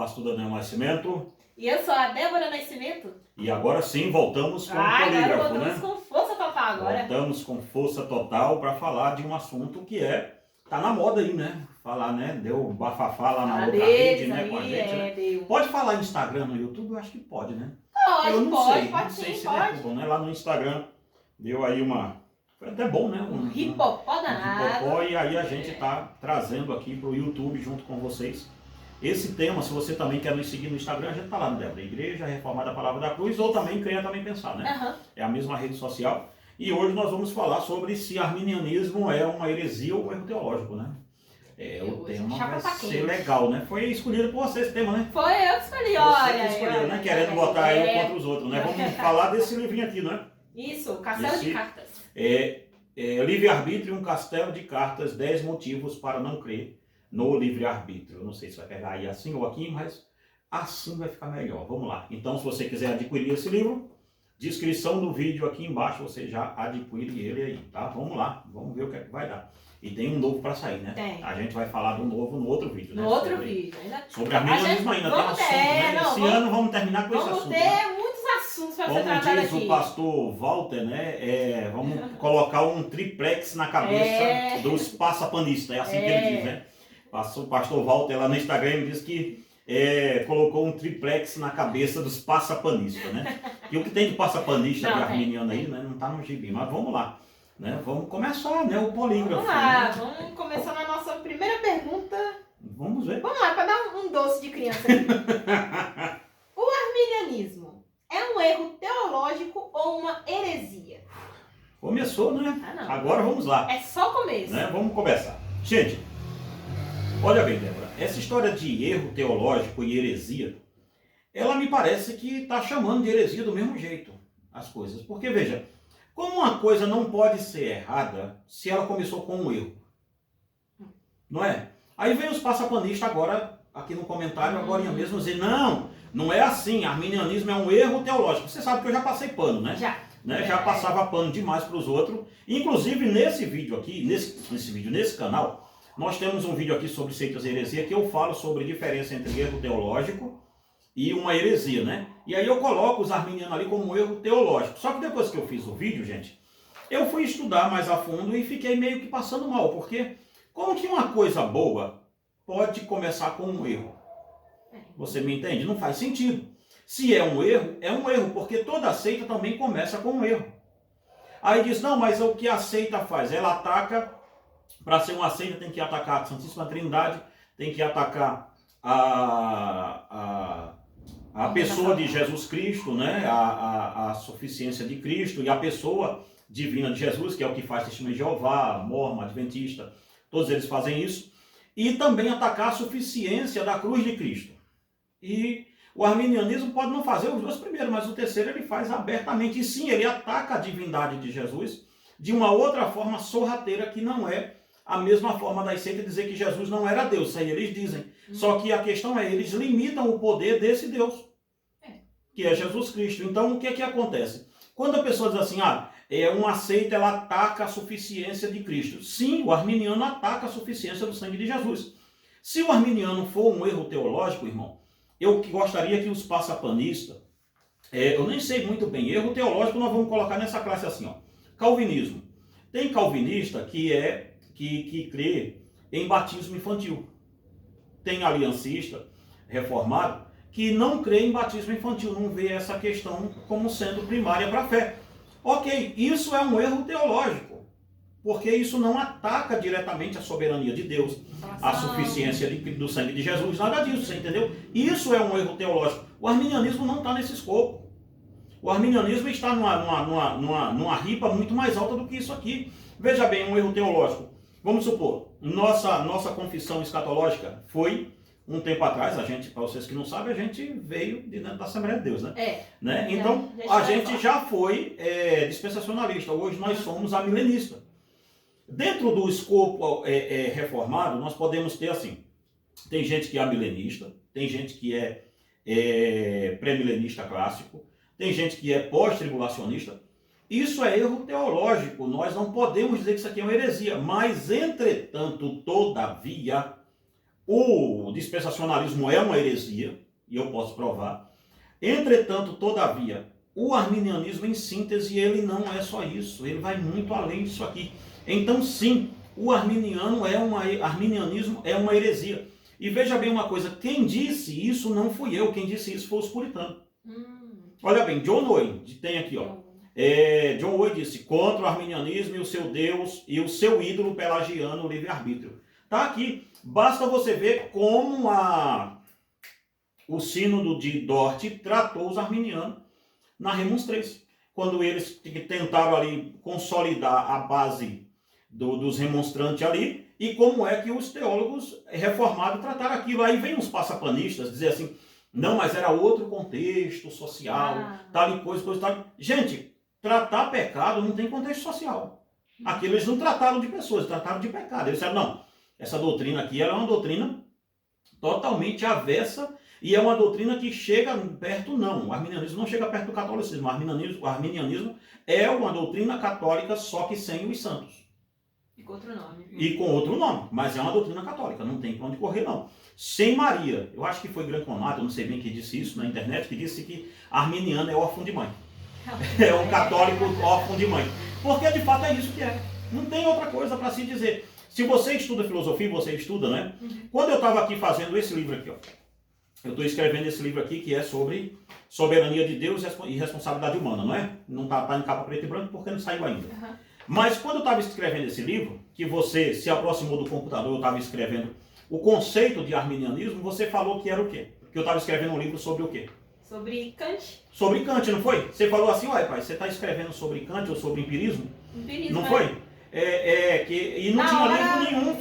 pastor Daniel Nascimento. E eu sou a Débora Nascimento. E agora sim, voltamos com o Agora polígrafo, voltamos com força total agora. Voltamos com força total para falar de um assunto que tá na moda aí, né? Falar, né? Deu bafafá lá na outra rede, né? Com a gente, né? Deu. Pode falar no Instagram, no YouTube? Eu acho que pode, né? Pode, eu não sei, pode não sei sim, se pode. derrubam, né? Lá no Instagram deu aí foi até bom, né? Um hipopó danado. Hipopó, e aí a gente tá trazendo aqui pro YouTube junto com vocês esse tema. Se você também quer nos seguir no Instagram, a gente tá lá no Débora, Igreja Reformada Palavra da Cruz, ou também Creia Também Pensar, né? Uhum. É a mesma rede social. E hoje nós vamos falar sobre se arminianismo é uma heresia ou um erro teológico, né? O tema vai ser legal, né? Foi escolhido por você esse tema, né? Foi eu que escolhi, Você olha. que escolheu, né? Querendo botar eu contra os outros, né? Vamos falar desse livrinho aqui, né? Isso, Castelo de Cartas. Livre-arbítrio, um castelo de cartas, 10 motivos para não crer no livre-arbítrio. Eu não sei se vai pegar aí assim ou aqui, mas assim vai ficar melhor. Vamos lá. Então, se você quiser adquirir esse livro, descrição do vídeo aqui embaixo, você já adquire ele aí, tá? Vamos lá, vamos ver o que é que vai dar. E tem um novo para sair, né? Tem. A gente vai falar do novo no outro vídeo, né? No outro vídeo. Sobre arminianismo ainda, tem assunto, né? Esse ano vamos terminar com esse assunto. Vamos ter muitos assuntos para ser tratado aqui. Como diz o pastor Walter, né? Vamos colocar um triplex na cabeça dos passapanistas, é assim que ele diz, né? O pastor Walter lá no Instagram ele diz que colocou um triplex na cabeça dos passapanistas, né? E o que tem de passapanista de arminiano aí, né? Não tá no gibi, mas vamos lá. Né? Vamos começar, né? O polígrafo. Vamos lá, né? vamos começar na nossa primeira pergunta. Vamos ver. Vamos lá, para dar um doce de criança aqui. O arminianismo é um erro teológico ou uma heresia? Começou, né? Não. Agora vamos lá. É só o começo. Né? Vamos começar. Gente, olha bem, Débora, essa história de erro teológico e heresia, ela me parece que está chamando de heresia do mesmo jeito as coisas. Porque, veja, como uma coisa não pode ser errada se ela começou com um erro? Não é? Aí vem os passapanistas agora, aqui no comentário, agora mesmo, dizer, não é assim, arminianismo é um erro teológico. Você sabe que eu já passei pano, né? Já passava pano demais para os outros. Inclusive, nesse vídeo aqui, nesse canal, nós temos um vídeo aqui sobre seitas e heresia, que eu falo sobre a diferença entre erro teológico e uma heresia, né? E aí eu coloco os arminianos ali como um erro teológico. Só que depois que eu fiz o vídeo, gente, eu fui estudar mais a fundo e fiquei meio que passando mal, porque como que uma coisa boa pode começar com um erro? Você me entende? Não faz sentido. Se é um erro, porque toda seita também começa com um erro. Aí diz, não, mas o que a seita faz? Ela ataca, para ser uma seita tem que atacar a Santíssima Trindade, tem que atacar a pessoa de Jesus Cristo, né? A suficiência de Cristo e a pessoa divina de Jesus, que é o que faz Testemunho de Jeová, Mormon, Adventista, todos eles fazem isso. E também atacar a suficiência da cruz de Cristo. E o arminianismo pode não fazer os dois primeiros, mas o terceiro ele faz abertamente. E sim, ele ataca a divindade de Jesus de uma outra forma sorrateira, que não é a mesma forma das seitas dizer que Jesus não era Deus. Isso aí eles dizem. Só que a questão é, eles limitam o poder desse Deus, que é Jesus Cristo. Então, o que é que acontece? Quando a pessoa diz assim, uma seita, ela ataca a suficiência de Cristo. Sim, o arminiano ataca a suficiência do sangue de Jesus. Se o arminiano for um erro teológico, irmão, eu gostaria que os passapanistas, eu nem sei muito bem, erro teológico nós vamos colocar nessa classe assim, calvinismo. Tem calvinista que crê em batismo infantil. Tem aliancista, reformado, que não crê em batismo infantil, não vê essa questão como sendo primária para a fé. Ok, isso é um erro teológico, porque isso não ataca diretamente a soberania de Deus, a suficiência do sangue de Jesus, nada disso, você entendeu? Isso é um erro teológico. O arminianismo não está nesse escopo. O arminianismo está numa ripa muito mais alta do que isso aqui. Veja bem, um erro teológico. Vamos supor, nossa confissão escatológica foi, um tempo atrás, para vocês que não sabem, a gente veio de dentro da Assembleia de Deus, né? Né? Então, a gente já foi dispensacionalista, hoje nós somos amilenista. Dentro do escopo reformado, nós podemos ter assim, tem gente que é amilenista, tem gente que é pré-milenista clássico, tem gente que é pós-tribulacionista. Isso é erro teológico, nós não podemos dizer que isso aqui é uma heresia, mas, entretanto, todavia, o dispensacionalismo é uma heresia, e eu posso provar. Entretanto, todavia, o arminianismo, em síntese, ele não é só isso, ele vai muito além disso aqui. Então, sim, o arminianismo é uma heresia. E veja bem uma coisa, quem disse isso não fui eu, quem disse isso foi os puritanos. Olha bem, John Owen, tem aqui, ó. John Owen disse, contra o arminianismo e o seu Deus e o seu ídolo pelagiano, o livre-arbítrio. Tá aqui, basta você ver como o sínodo de Dort tratou os arminianos na Remus 3, quando eles tentaram ali consolidar a base dos remonstrantes ali, e como é que os teólogos reformados trataram aquilo. Aí vem os passapanistas dizer assim, não, mas era outro contexto social, tal e coisa, tal. Gente, tratar pecado não tem contexto social. Aquilo eles não trataram de pessoas, trataram de pecado. Eles disseram, não, essa doutrina aqui ela é uma doutrina totalmente avessa e é uma doutrina que chega perto, não. O arminianismo não chega perto do catolicismo. O arminianismo é uma doutrina católica, só que sem os santos. E com outro nome. E com outro nome, mas é uma doutrina católica, não tem para onde correr, não. Sem Maria, eu acho que foi Grande Conato, eu não sei bem quem disse isso na internet, que disse que arminiano é órfão de mãe. É um católico órfão de mãe. Porque de fato é isso que é. Não tem outra coisa para se dizer. Se você estuda filosofia, você estuda, né? Quando eu estava aqui fazendo esse livro aqui, ó, eu estou escrevendo esse livro aqui que é sobre soberania de Deus e responsabilidade humana, não é? Não está em capa preto e branco porque não saiu ainda. Mas quando eu estava escrevendo esse livro, que você se aproximou do computador, eu estava escrevendo o conceito de arminianismo, você falou que era o quê? Que eu estava escrevendo um livro sobre o quê? Sobre Kant. Sobre Kant, não foi? Você falou assim, olha pai, você está escrevendo sobre Kant ou sobre empirismo? Empirismo, não foi? E não tinha livro nenhum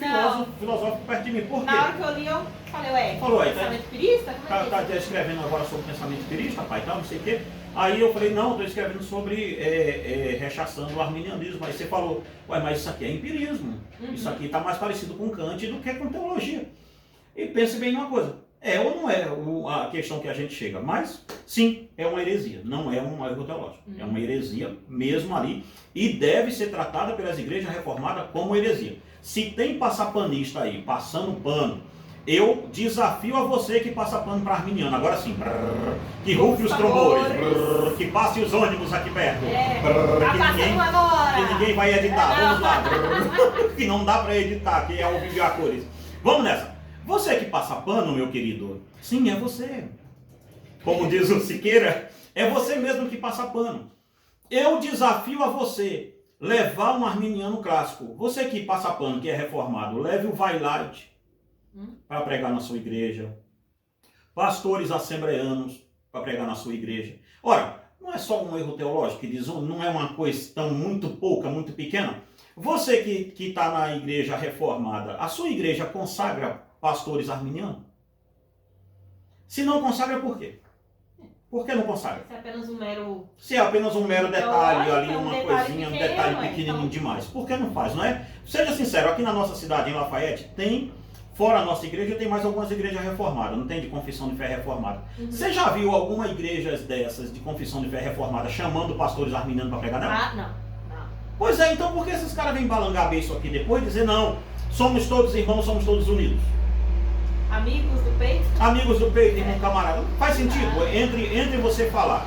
filosófico perto de mim. Por quê? Na hora que eu li, eu falei, pensamento empirista? Como é que tá escrevendo agora sobre pensamento empirista, pai, tal, não sei o quê. Aí eu falei, não, estou escrevendo sobre rechaçando o arminianismo. Aí você falou, ué, mas isso aqui é empirismo. Isso aqui está mais parecido com Kant do que com teologia. E pense bem numa coisa, é ou não é a questão que a gente chega? Mas, sim, é uma heresia, não é um erro teológico. É uma heresia mesmo ali e deve ser tratada pelas igrejas reformadas como heresia. Se tem passapanista aí, passando pano, eu desafio a você que passa pano para arminiano. Agora sim, que rufe os trombores, que passe os ônibus aqui perto, que ninguém vai editar. Vamos lá, que não dá para editar, que é ao vivo e a cores. Vamos nessa. Você que passa pano, meu querido, sim, é você. Como diz o Siqueira, é você mesmo que passa pano. Eu desafio a você levar um arminiano clássico. Você que passa pano, que é reformado, leve o Vailate para pregar na sua igreja. Pastores assembleanos para pregar na sua igreja. Ora, não é só um erro teológico que diz, não é uma questão muito pouca, muito pequena. Você que está na igreja reformada, a sua igreja consagra pastores arminianos? Se não consagra, por quê? Por que não consagra? Se é apenas um mero detalhe ali, uma coisinha, um detalhe pequenininho demais. Por que não faz, não é? Seja sincero, aqui na nossa cidade, em Lafayette, tem, fora a nossa igreja, tem mais algumas igrejas reformadas, não tem de confissão de fé reformada. Você já viu alguma igreja dessas de confissão de fé reformada chamando pastores arminianos para pregar nela? Não. Pois é, então por que esses caras vêm balangar bem isso aqui depois e dizer, não, somos todos irmãos, somos todos unidos? Amigos do peito? Amigos do peito, irmão camarada. Faz sentido. Entre você falar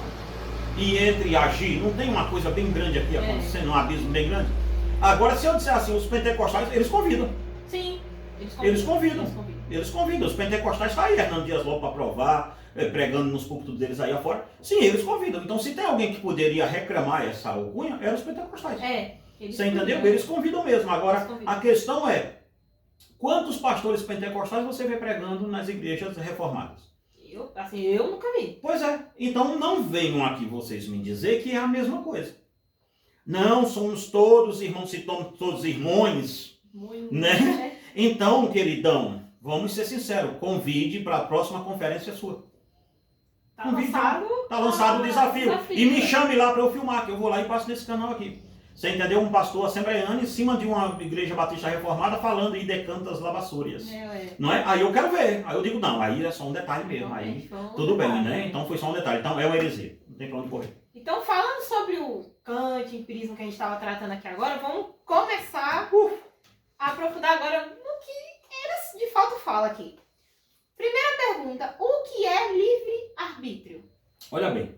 e entre agir, não tem uma coisa bem grande aqui acontecendo, um abismo bem grande? Agora, se eu disser assim, os pentecostais, eles convidam. Sim, eles convidam. Os pentecostais estão aí, Hernando Dias Lopes para provar, pregando nos púlpitos deles aí afora. Sim, eles convidam. Então, se tem alguém que poderia reclamar essa alcunha, eram os pentecostais. Você entendeu? Eles convidam mesmo. Agora, a questão é, quantos pastores pentecostais você vê pregando nas igrejas reformadas? Eu nunca vi. Pois é. Então não venham aqui vocês me dizer que é a mesma coisa. Não, somos todos irmãos, se somos todos irmãos, né? Então, queridão, vamos ser sinceros, convide para a próxima conferência sua. Tá lançado o desafio. E me chame lá para eu filmar, que eu vou lá e passo nesse canal aqui. Você entendeu? Um pastor assembleano em cima de uma igreja batista reformada falando e decantas lavassúrias. Não é? Aí eu quero ver. Aí eu digo, não, aí é só um detalhe mesmo. Aí tudo bem, né? Então foi só um detalhe. Então é uma heresia. Não tem pra onde correr. Então, falando sobre o Kant, empirismo que a gente estava tratando aqui agora, vamos começar a aprofundar agora no que era de fato fala aqui. Primeira pergunta, o que é livre-arbítrio? Olha bem,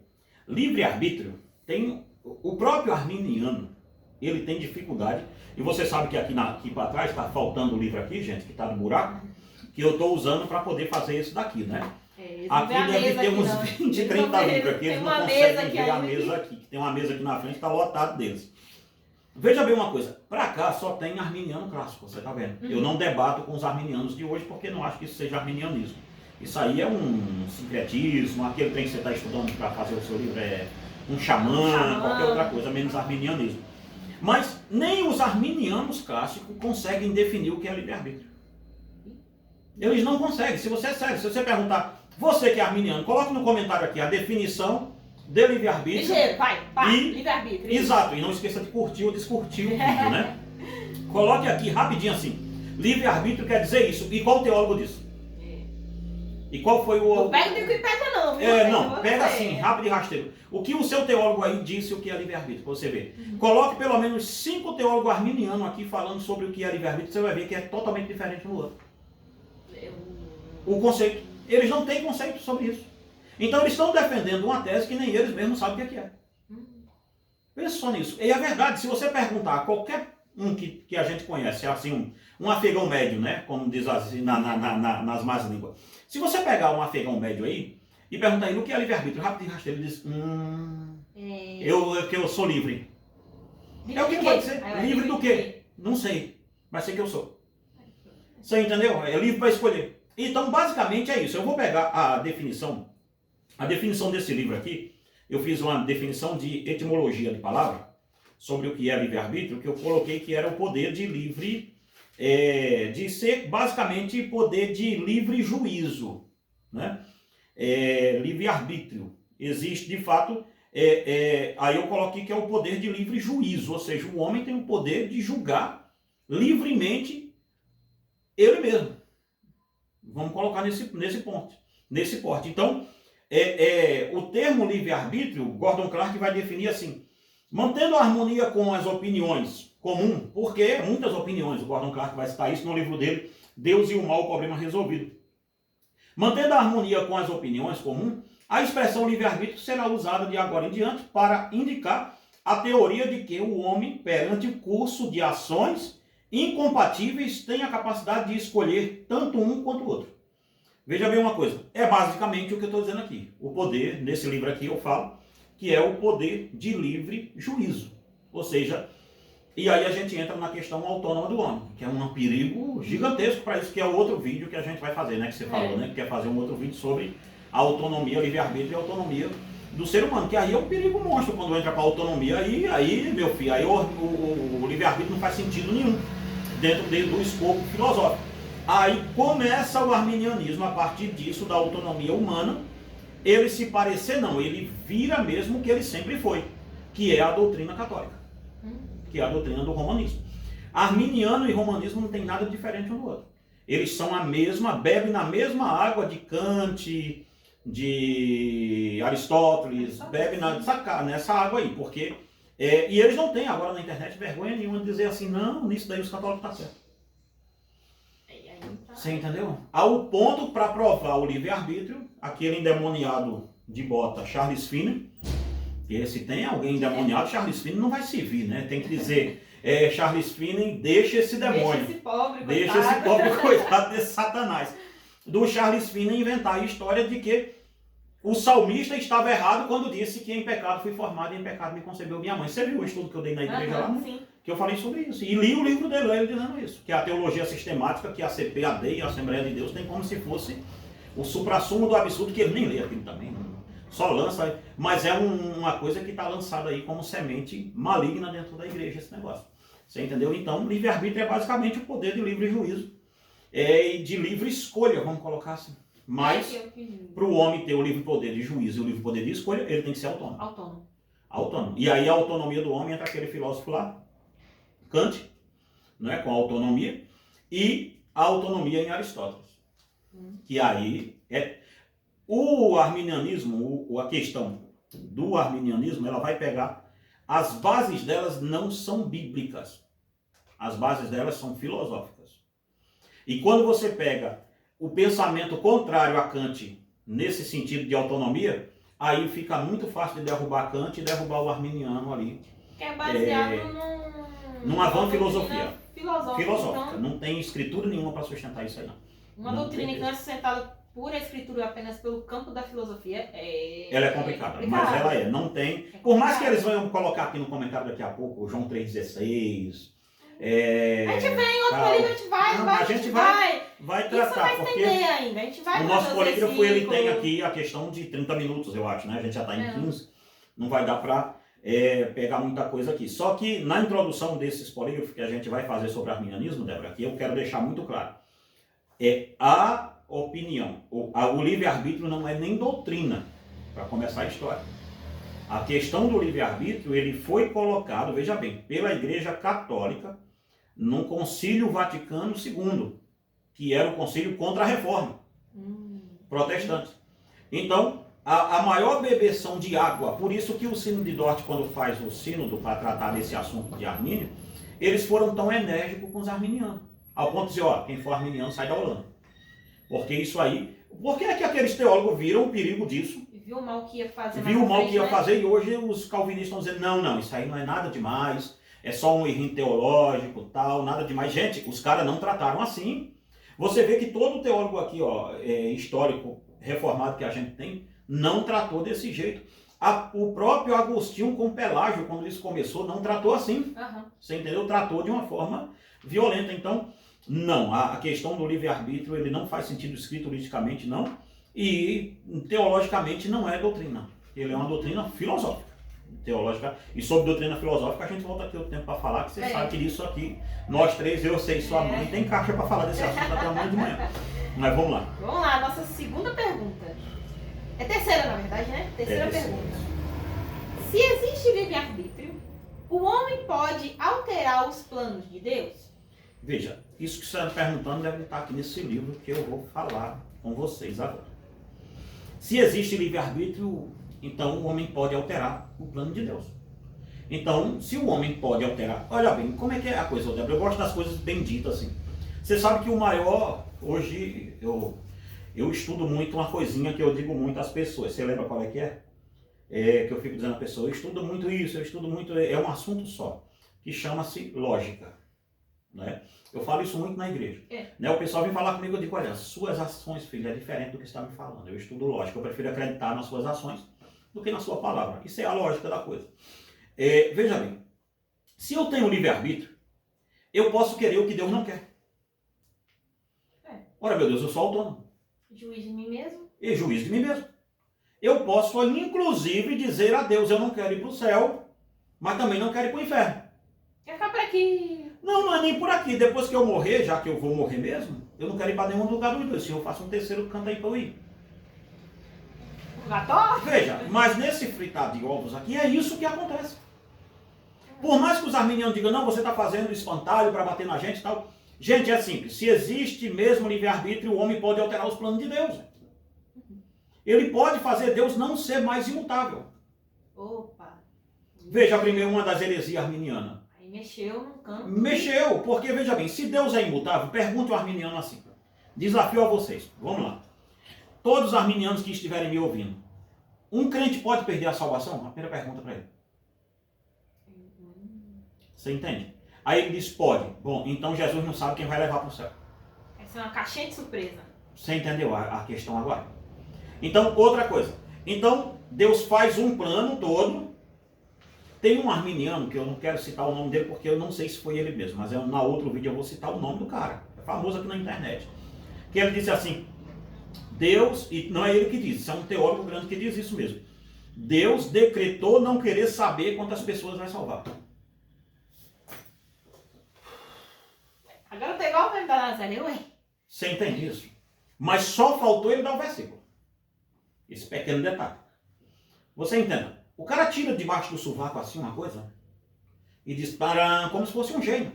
livre-arbítrio tem o próprio arminiano, ele tem dificuldade, e você sabe que aqui para trás está faltando o livro aqui, gente, que está no buraco, que eu estou usando para poder fazer isso daqui, né? Aqui deve ter uns 20, 30 livros aqui, eles não conseguem ver a mesa aqui, que tem uma mesa aqui na frente, está lotado deles. Veja bem uma coisa, para cá só tem arminiano clássico, você está vendo? Eu não debato com os arminianos de hoje porque não acho que isso seja arminianismo. Isso aí é um sincretismo, aquele trem que você está estudando para fazer o seu livro é um xamã, qualquer outra coisa, menos arminianismo. Mas nem os arminianos clássicos conseguem definir o que é livre-arbítrio. Eles não conseguem. Se você é sério, se você perguntar, você que é arminiano, coloque no comentário aqui a definição de livre-arbítrio. Ligeiro, vai, livre-arbítrio. Exato, e não esqueça de curtir ou descurtir o vídeo, né? Coloque aqui rapidinho assim, livre-arbítrio quer dizer isso. E qual teólogo disso? E qual foi o... Não pega e pega não, viu? Não, pega assim, rápido e rasteiro. O que o seu teólogo aí disse o que é livre-arbítrio, pra você ver. Coloque pelo menos 5 teólogos arminianos aqui falando sobre o que é livre-arbítrio, você vai ver que é totalmente diferente um do outro. O conceito. Eles não têm conceito sobre isso. Então eles estão defendendo uma tese que nem eles mesmos sabem o que é. Pensa só nisso. E é verdade, se você perguntar a qualquer um que a gente conhece, assim, um afegão médio, né? Como diz assim, nas más línguas. Se você pegar um afegão médio aí e perguntar ele o que é livre-arbítrio, rápido e rasteiro, ele diz, eu sou livre. É o que pode ser? Livre do quê? Não sei, mas sei que eu sou. Você entendeu? É livre para escolher. Então, basicamente é isso. Eu vou pegar a definição desse livro aqui. Eu fiz uma definição de etimologia de palavra sobre o que é livre-arbítrio, que eu coloquei que era o poder de livre, de ser basicamente poder de livre juízo, né? Livre-arbítrio. Existe, de fato, aí eu coloquei que é o poder de livre juízo, ou seja, o homem tem o poder de julgar livremente ele mesmo. Vamos colocar nesse ponto, nesse porte. Então, o termo livre-arbítrio, Gordon Clark vai definir assim, mantendo a harmonia com as opiniões comuns, porque muitas opiniões, o Gordon Clark vai citar isso no livro dele, Deus e o Mal, o Problema Resolvido. Mantendo a harmonia com as opiniões comuns, a expressão livre-arbítrio será usada de agora em diante para indicar a teoria de que o homem, perante o curso de ações incompatíveis, tem a capacidade de escolher tanto um quanto o outro. Veja bem uma coisa, é basicamente o que eu estou dizendo aqui. O poder, nesse livro aqui eu falo, que é o poder de livre juízo. Ou seja, e aí a gente entra na questão autônoma do homem, que é um perigo gigantesco para isso, que é o outro vídeo que a gente vai fazer, né? Que você falou, né? Que quer fazer um outro vídeo sobre a autonomia, livre-arbítrio e a autonomia do ser humano. Que aí é um perigo monstro quando entra para a autonomia. Aí, meu filho, aí o livre-arbítrio não faz sentido nenhum dentro do escopo filosófico. Aí começa o arminianismo a partir disso, da autonomia humana, ele se parecer não, ele vira mesmo o que ele sempre foi, que é a doutrina católica, que é a doutrina do romanismo. Arminiano e romanismo não tem nada diferente um do outro. Eles são a mesma, bebem na mesma água de Kant, de Aristóteles, bebem nessa água aí, porque... e eles não têm agora na internet vergonha nenhuma de dizer assim, não, nisso daí os católicos estão certos. Você entendeu? Ao ponto para provar o livre-arbítrio, aquele endemoniado de bota, Charles Finney, e se tem alguém endemoniado, Charles Finney não vai servir, né? Tem que dizer, Charles Finney, deixa esse demônio. Deixa esse pobre coitado desse satanás. Do Charles Finney inventar a história de que o salmista estava errado quando disse que em pecado fui formado e em pecado me concebeu minha mãe. Você viu o estudo que eu dei na igreja lá? Sim. Que eu falei sobre isso. E li o livro dele, ele dizendo isso. Que a teologia sistemática, que a CPAD e a Assembleia de Deus tem como se fosse o suprassumo do absurdo, que ele nem lê aquilo também. Só lança, mas é uma coisa que está lançada aí como semente maligna dentro da igreja, esse negócio. Você entendeu? Então, livre-arbítrio é basicamente o poder de livre juízo. E de livre escolha, vamos colocar assim. Mas, para o homem ter o livre poder de juízo e o livre poder de escolha, ele tem que ser autônomo. Autônomo. E aí a autonomia do homem entra aquele filósofo lá, Kant, né, com a autonomia, e a autonomia em Aristóteles. Que aí o arminianismo, a questão do arminianismo, ela vai pegar, as bases delas não são bíblicas. As bases delas são filosóficas. E quando você pega o pensamento contrário a Kant, nesse sentido de autonomia, aí fica muito fácil de derrubar Kant e derrubar o arminiano ali. Que é baseado numa vã filosófica. filosófica. Então, não tem escritura nenhuma para sustentar isso aí, não. uma Não doutrina tem que não é sustentada por a escritura apenas pelo campo da filosofia Ela é complicada, mas ela é. Não tem. Por mais que eles venham colocar aqui no comentário daqui a pouco, o João 3,16. A gente vem em outro período, a gente vai, Não, a gente vai tratar. Isso vai porque entender ainda. A gente vai o nosso fazer os polígrafo ele tem versículos. aqui a questão de 30 minutos, eu acho, né? A gente já está em É. 15. Não vai dar para pegar muita coisa aqui. Só que na introdução desses polígrafos que a gente vai fazer sobre arminianismo, Débora, aqui eu quero deixar muito claro. A opinião, o livre-arbítrio não é nem doutrina, para começar a história. A questão do livre-arbítrio, ele foi colocado, veja bem, pela Igreja Católica, num Concílio Vaticano II, que era o concílio contra a Reforma protestante. Então, a maior bebeção de água, por isso que o Sino de Dort, quando faz o sínodo para tratar desse assunto de Armínio, eles foram tão enérgicos com os arminianos, ao ponto de dizer, ó, quem for arminiano sai da Holanda. Porque isso aí, por que é que aqueles teólogos viram o perigo disso? Viu o mal que ia fazer. Viu o mal que ia fazer e hoje os calvinistas estão dizendo, não, isso aí não é nada demais, é só um erro teológico, tal, nada demais. Gente, os caras não trataram assim. Você vê que todo teólogo aqui, ó, histórico, reformado que a gente tem, não tratou desse jeito. O próprio Agostinho com Pelágio, quando isso começou, não tratou assim. Você entendeu? Tratou de uma forma violenta. Então, não, a questão do livre-arbítrio, ele não faz sentido escrituristicamente, não. E teologicamente não é doutrina. Ele é uma doutrina filosófica. Teológica. E sobre doutrina filosófica a gente volta aqui o tempo para falar, que você sabe que isso aqui, nós três, eu sei, sua mãe, tem caixa para falar desse assunto até amanhã de manhã. Mas vamos lá. Vamos lá, nossa segunda pergunta. É terceira, na verdade, né? Terceira pergunta. Se existe livre-arbítrio, o homem pode alterar os planos de Deus? Veja, isso que você está perguntando deve estar aqui nesse livro que eu vou falar com vocês agora. Se existe livre-arbítrio, então o homem pode alterar o plano de Deus. Então, se o homem pode alterar... Olha bem, como é que é a coisa, Débora? Eu gosto das coisas bem ditas assim. Você sabe que o maior... Hoje eu estudo muito uma coisinha que eu digo muito às pessoas. Você lembra qual é que é? Que eu fico dizendo à pessoa, eu estudo muito isso, eu estudo muito... É um assunto só, que chama-se lógica. Né? Eu falo isso muito na igreja. Né? O pessoal vem falar comigo, eu digo, olha, suas ações, filho, é diferente do que você está me falando. Eu estudo lógica, eu prefiro acreditar nas suas ações do que na sua palavra. Isso é a lógica da coisa. Veja bem, se eu tenho livre-arbítrio, eu posso querer o que Deus não quer. Ora, meu Deus, eu sou autônomo. Juiz de mim mesmo? E juiz de mim mesmo. Eu posso, inclusive, dizer a Deus, eu não quero ir para o céu, mas também não quero ir para o inferno. Quer ficar por aqui? Não é nem por aqui. Depois que eu morrer, já que eu vou morrer mesmo, eu não quero ir para nenhum lugar dos dois. Se eu faço um terceiro canto aí para eu ir. Purgatório? Veja, mas nesse fritar de ovos aqui, é isso que acontece. Por mais que os arminianos digam, não, você está fazendo espantalho para bater na gente e tal. Gente, é simples. Se existe mesmo livre-arbítrio, o homem pode alterar os planos de Deus. Ele pode fazer Deus não ser mais imutável. Opa. Veja primeiro uma das heresias arminianas. Aí mexeu no campo. Mexeu, porque veja bem, se Deus é imutável, pergunte ao arminiano assim. Desafio a vocês. Vamos lá. Todos os arminianos que estiverem me ouvindo. Um crente pode perder a salvação? A primeira pergunta para ele. Você entende? Aí ele diz, pode. Bom, então Jesus não sabe quem vai levar para o céu. Essa é uma caixinha de surpresa. Você entendeu a questão agora? Então, outra coisa. Então, Deus faz um plano todo. Tem um arminiano, que eu não quero citar o nome dele, porque eu não sei se foi ele mesmo, mas na outro vídeo eu vou citar o nome do cara. É famoso aqui na internet. Que ele disse assim, Deus, e não é ele que diz, isso é um teólogo grande que diz isso mesmo. Deus decretou não querer saber quantas pessoas vai salvar. Agora eu tô igual o meme da Nazaré, ué. Você entende isso? Mas só faltou ele dar o versículo. Esse pequeno detalhe. Você entende? O cara tira debaixo do sovaco assim uma coisa e diz, para como se fosse um gênio.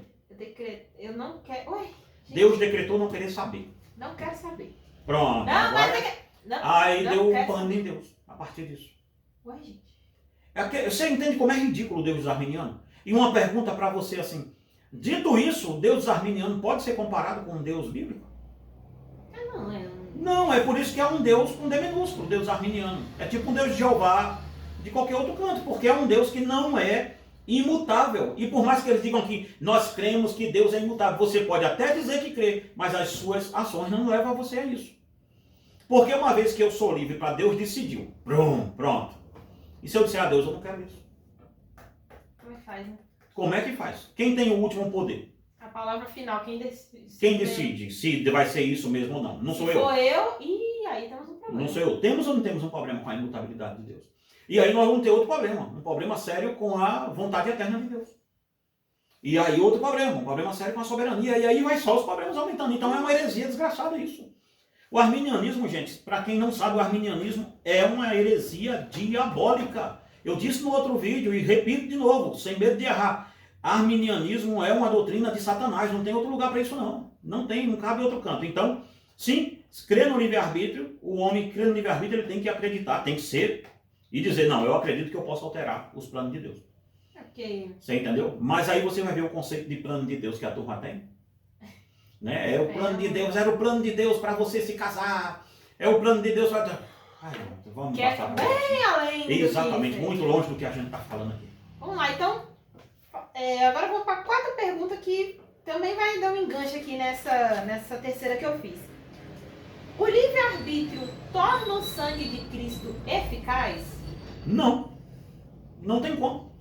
Eu não quero... Ué, gente. Deus decretou não querer saber. Não quero saber. Pronto. Não, agora... mas... Não, aí não deu um quero pano saber. em Deus, a partir disso. Ué, gente. Você entende como é ridículo o Deus dos arminianos? E uma pergunta para você assim, Dito isso, o Deus arminiano pode ser comparado com um Deus bíblico? Não, Não, é por isso que é um Deus com D minúsculo, Deus arminiano. É tipo um Deus de Jeová, de qualquer outro canto, porque é um Deus que não é imutável. E por mais que eles digam que nós cremos que Deus é imutável, você pode até dizer que crê, mas as suas ações não levam você a isso. Porque uma vez que eu sou livre para Deus decidiu, pronto. E se eu disser a Deus, eu não quero isso? como é que faz, né? Como é que faz? Quem tem o último poder? A palavra final, quem decide? Quem decide se vai ser isso mesmo ou não? Não sou eu. Sou eu, e aí temos um problema. Não sou eu. Temos ou não temos um problema com a imutabilidade de Deus? E aí nós vamos ter outro problema. Um problema sério com a vontade eterna de Deus. E aí outro problema. Um problema sério com a soberania. E aí vai só os problemas aumentando. Então é uma heresia desgraçada isso. O arminianismo, gente, para quem não sabe, o arminianismo é uma heresia diabólica. Eu disse no outro vídeo e repito de novo, sem medo de errar. Arminianismo é uma doutrina de Satanás. Não tem outro lugar para isso não. Não tem, não cabe outro canto. Então, sim, crê no livre-arbítrio. O homem crê no livre-arbítrio, ele tem que acreditar, tem que ser e dizer, não, eu acredito que eu posso alterar os planos de Deus. Okay. Você entendeu? Mas aí você vai ver o conceito de plano de Deus que a turma tem. Né? É o plano de Deus, era o plano de Deus para você se casar. É o plano de Deus para... Ai, vamos que passar bem além do exatamente, que muito longe do que a gente está falando aqui. Vamos lá, então. Agora vamos para 4 perguntas que também vai dar um enganche aqui nessa terceira que eu fiz. O livre-arbítrio torna o sangue de Cristo eficaz? Não. Não tem como.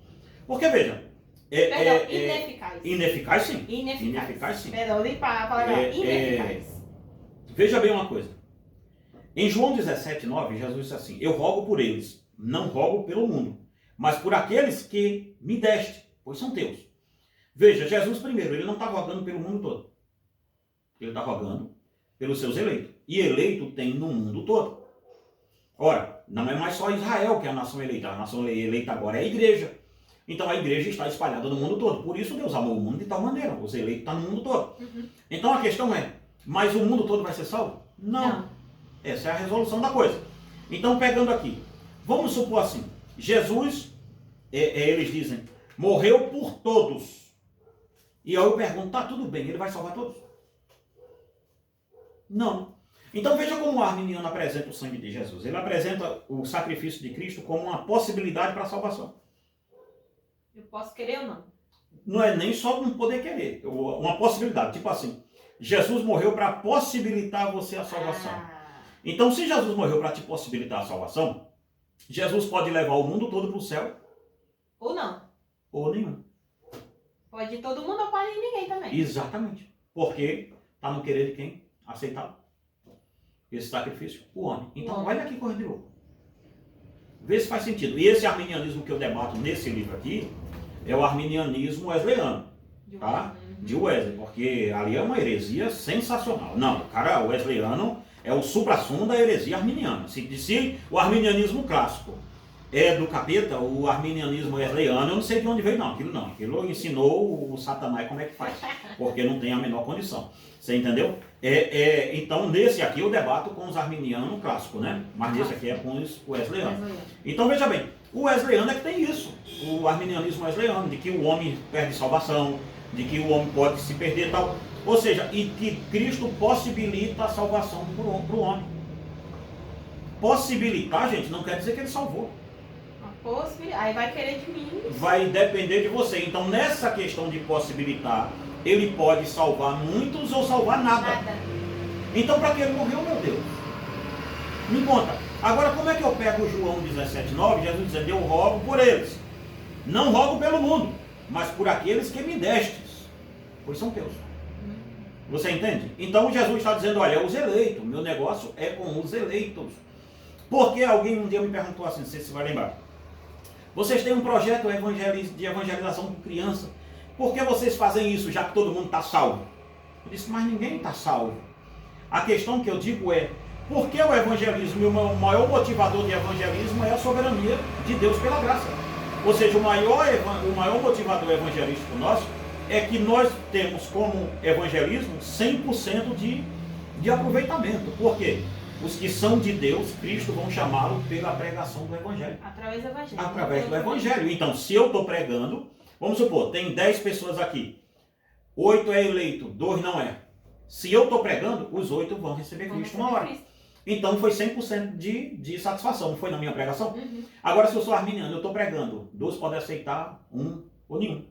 Porque, veja... ineficaz. Ineficaz, sim. Ineficaz, sim. Perdão, limpar a palavra. Ineficaz. Veja bem uma coisa. Em João 17:9, Jesus disse assim, eu rogo por eles, não rogo pelo mundo, mas por aqueles que me deste, pois são teus. Veja, Jesus primeiro, ele não está rogando pelo mundo todo. Ele está rogando pelos seus eleitos. E eleito tem no mundo todo. Ora, não é mais só Israel que é a nação eleita. A nação eleita agora é a igreja. Então a igreja está espalhada no mundo todo. Por isso Deus amou o mundo de tal maneira. Os eleitos estão no mundo todo. Uhum. Então a questão é, mas o mundo todo vai ser salvo? Não. Essa é a resolução da coisa. Então pegando aqui, vamos supor assim, Jesus, eles dizem, morreu por todos. E aí eu pergunto, tá tudo bem, ele vai salvar todos? Não. Então veja como o arminiano apresenta o sangue de Jesus. Ele apresenta o sacrifício de Cristo como uma possibilidade para a salvação. Eu posso querer ou não? Não é nem só não poder querer, uma possibilidade. Tipo assim, Jesus morreu para possibilitar você a salvação. Então se Jesus morreu para te possibilitar a salvação, Jesus pode levar o mundo todo para o céu. Ou não. Ou nenhum. Pode ir todo mundo ou pode ir ninguém também. Exatamente. Porque está no querer de quem? Aceitar esse sacrifício? O homem. Então olha que coisa de louco. Vê se faz sentido. E esse arminianismo que eu debato nesse livro aqui é o arminianismo wesleyano, tá? De Wesley, porque ali é uma heresia sensacional. Não, o cara wesleyano é o supra-sumo da heresia arminiana. Se o arminianismo clássico é do capeta, o arminianismo wesleyano, eu não sei de onde veio não. Aquilo ensinou o Satanás como é que faz, porque não tem a menor condição. Você entendeu? Então, nesse aqui eu debato com os arminianos clássicos, né? Mas nesse aqui é com os wesleyanos. Então, veja bem, o wesleyano é que tem isso. O arminianismo wesleyano, de que o homem perde salvação, de que o homem pode se perder e tal. Ou seja, e que Cristo possibilita a salvação para o homem. Possibilitar, gente, não quer dizer que ele salvou. Aí vai querer de mim. Vai depender de você. Então, nessa questão de possibilitar, ele pode salvar muitos ou salvar nada. Então, para que ele morreu, meu Deus? Me conta. Agora, como é que eu pego João 17:9, Jesus dizendo, eu rogo por eles. Não rogo pelo mundo, mas por aqueles que me destes, pois são teus. Você entende? Então, Jesus está dizendo, olha, os eleitos, meu negócio é com os eleitos. Porque alguém um dia me perguntou assim, não sei se você vai lembrar. Vocês têm um projeto de evangelização com criança. Por que vocês fazem isso, já que todo mundo está salvo? Eu disse, mas ninguém está salvo. A questão que eu digo é, por que o evangelismo, e o maior motivador de evangelismo é a soberania de Deus pela graça. Ou seja, o maior motivador evangelístico nosso é que nós temos como evangelismo 100% de aproveitamento. Por quê? Os que são de Deus, Cristo vão chamá-lo pela pregação do Evangelho. Através do Evangelho. Através do Evangelho. Então, se eu estou pregando, vamos supor, tem 10 pessoas aqui. 8 é eleito, 2 não é. Se eu estou pregando, os 8 vão receber Cristo uma hora. Então foi 100% de satisfação, não foi na minha pregação? Uhum. Agora, se eu sou arminiano, eu estou pregando, 2 podem aceitar, 1 ou nenhum.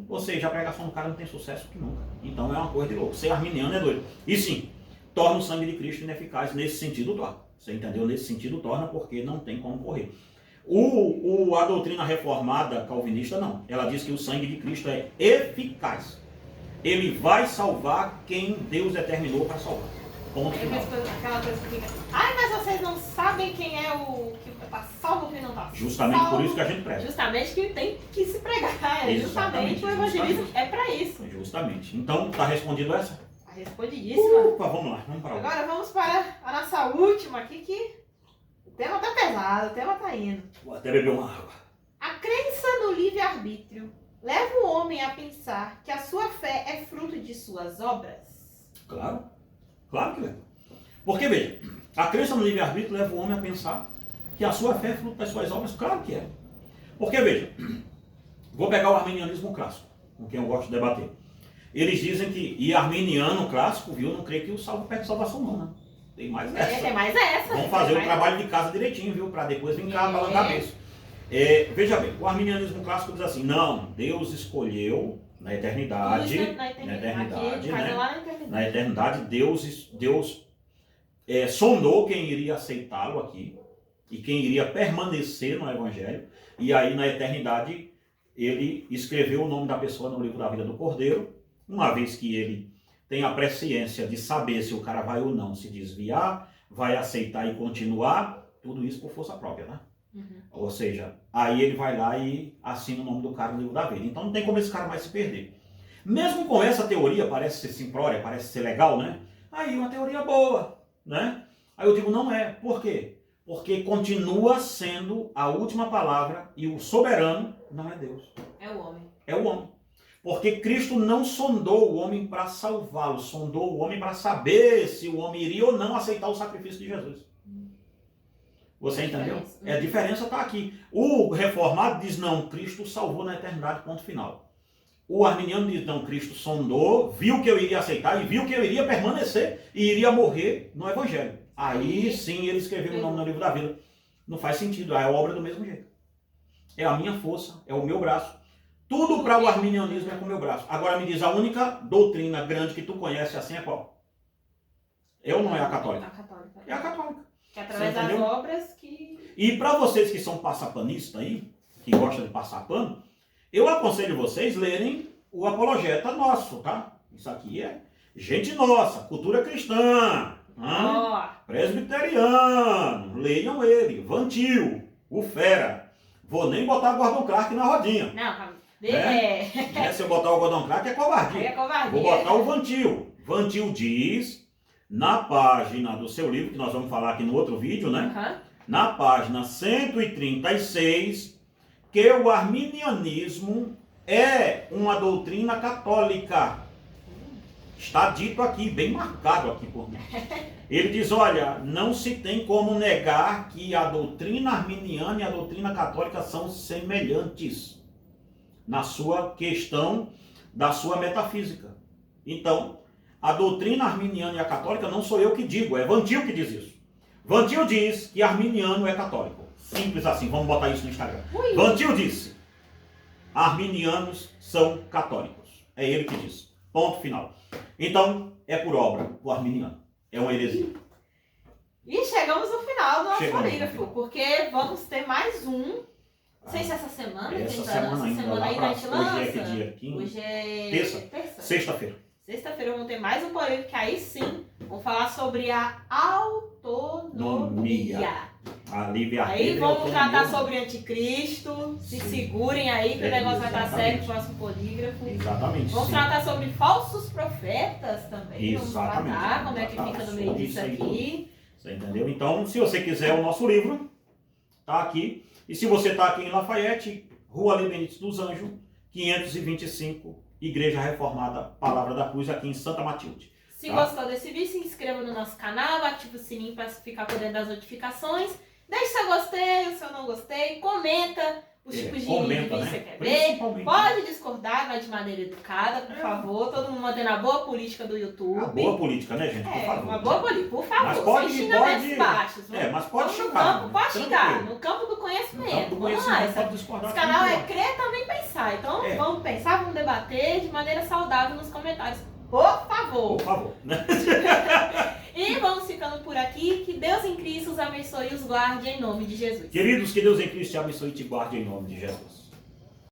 Ou seja, a pregação do cara não tem sucesso que nunca. Então é uma coisa de louco. Ser arminiano é doido. E sim, torna o sangue de Cristo ineficaz. Nesse sentido, torna. Você entendeu? Nesse sentido, torna, porque não tem como correr. A doutrina reformada calvinista, não. Ela diz que o sangue de Cristo é eficaz. Ele vai salvar quem Deus determinou para salvar. Ponto final. Aquela coisa que fica, ai, mas vocês não sabem quem é o que está salvo e quem não está. Justamente salvo. por isso que a gente prega. Justamente que tem que se pregar. Justamente o evangelismo é para isso. Justamente. Então, está respondido essa? Está respondidíssima. Opa, vamos lá, vamos para outra. Agora vamos para a nossa última aqui, que o tema está pesado, o tema está indo. Vou até beber uma água. A crença no livre-arbítrio leva o homem a pensar que a sua fé é fruto de suas obras? Claro. Claro que leva. Porque, veja, a crença no livre-arbítrio leva o homem a pensar que a sua fé é fruto das suas obras. Claro que é. Porque, veja, vou pegar o arminianismo clássico, com quem eu gosto de debater. Eles dizem que, e arminiano clássico, viu, não crê que o salvo pede salvação não, né? Tem mais essa. Tem mais essa. Vamos fazer o trabalho de casa direitinho, viu? Para depois vir cá balançar a cabeça. Veja bem, o arminianismo clássico diz assim, não, Deus escolheu na eternidade, na eternidade, Deus sondou quem iria aceitá-lo aqui e quem iria permanecer no Evangelho, e aí na eternidade ele escreveu o nome da pessoa no livro da vida do Cordeiro, uma vez que ele tem a presciência de saber se o cara vai ou não se desviar, vai aceitar e continuar, tudo isso por força própria, né? Uhum. Ou seja, aí ele vai lá e assina o nome do cara no livro da vida. Então não tem como esse cara mais se perder. Mesmo com essa teoria, parece ser simplória, parece ser legal, né? Aí uma teoria boa, né? Aí eu digo, não é. Por quê? Porque continua sendo a última palavra e o soberano não é Deus. É o homem. É o homem. Porque Cristo não sondou o homem para salvá-lo, sondou o homem para saber se o homem iria ou não aceitar o sacrifício de Jesus. Você entendeu? A diferença está aqui. O reformado diz, não, Cristo salvou na eternidade, ponto final. O arminiano diz, não, Cristo sondou, viu que eu iria aceitar e viu que eu iria permanecer e iria morrer no Evangelho. Aí sim ele escreveu o nome no livro da vida. Não faz sentido, é a obra do mesmo jeito. É a minha força, é o meu braço. Tudo para o arminianismo é com o meu braço. Agora me diz, a única doutrina grande que tu conhece assim é qual? É ou não é a católica? A católica. É a católica. Que é através das obras que... E para vocês que são passapanistas aí, que gostam de passar pano, eu aconselho vocês lerem o Apologeta Nosso, tá? Isso aqui é gente nossa, cultura cristã, presbiteriano, leiam ele, Vantil, o Fera. Vou nem botar o Gordon Clark na rodinha. Não, se eu botar o Gordon Clark é covardia. Vou botar o Vantil. Vantil diz... Na página do seu livro, que nós vamos falar aqui no outro vídeo, né? Uhum. Na página 136, que o arminianismo é uma doutrina católica. Está dito aqui, bem marcado aqui por mim. Ele diz, olha, não se tem como negar que a doutrina arminiana e a doutrina católica são semelhantes na sua questão da sua metafísica. Então, a doutrina arminiana e a católica não sou eu que digo, é Vantil que diz isso. Vantil diz que arminiano é católico. Simples assim, vamos botar isso no Instagram. Vantil disse, arminianos são católicos. É ele que diz. Ponto final. Então, é por obra o arminiano. É uma heresia. E chegamos no final do nosso polígrafo, porque vamos ter mais um. Não sei se essa semana. Essa semana ainda a gente lança. Hoje é que dia? 15? Hoje é terça. Sexta-feira. Sexta-feira vamos ter mais um polêmico, que aí sim vamos falar sobre a autonomia. A livre-arbítrio. Aí vamos tratar sobre anticristo. Se segurem aí que o negócio vai estar sério no próximo polígrafo. Exatamente. Vamos tratar sobre falsos profetas também. Exatamente. Vamos tratar como é que fica no meio disso aqui. Você entendeu? Então, se você quiser o nosso livro, tá aqui. E se você está aqui em Lafayette, Rua Leibniz dos Anjos, 525, Igreja Reformada Palavra da Cruz, aqui em Santa Matilde. Se gostou desse vídeo, se inscreva no nosso canal, ative o sininho para ficar por dentro das notificações. Deixe seu gostei, o seu não gostei, comenta, os tipos de comenta, vídeo que né? você quer ver. Principalmente. Pode discordar, mas de maneira educada, por favor. Todo mundo mantendo a boa política do YouTube. A boa política, né, gente? Por favor. Uma boa política, por favor. Mas pode- sem xingamentos pode- baixos. Mas pode No xingar. campo, pode tranquilo. xingar. No campo do No conhecimento. campo do Vamos conhecimento, lá. pode discordar. Esse canal é tudo. crer também pensar. Então É. vamos pensar, vamos debater de maneira saudável nos comentários. Por favor. Por favor, né? E vamos ficando por aqui. Que Deus em Cristo os abençoe e os guarde em nome de Jesus. Queridos, que Deus em Cristo te abençoe e te guarde em nome de Jesus.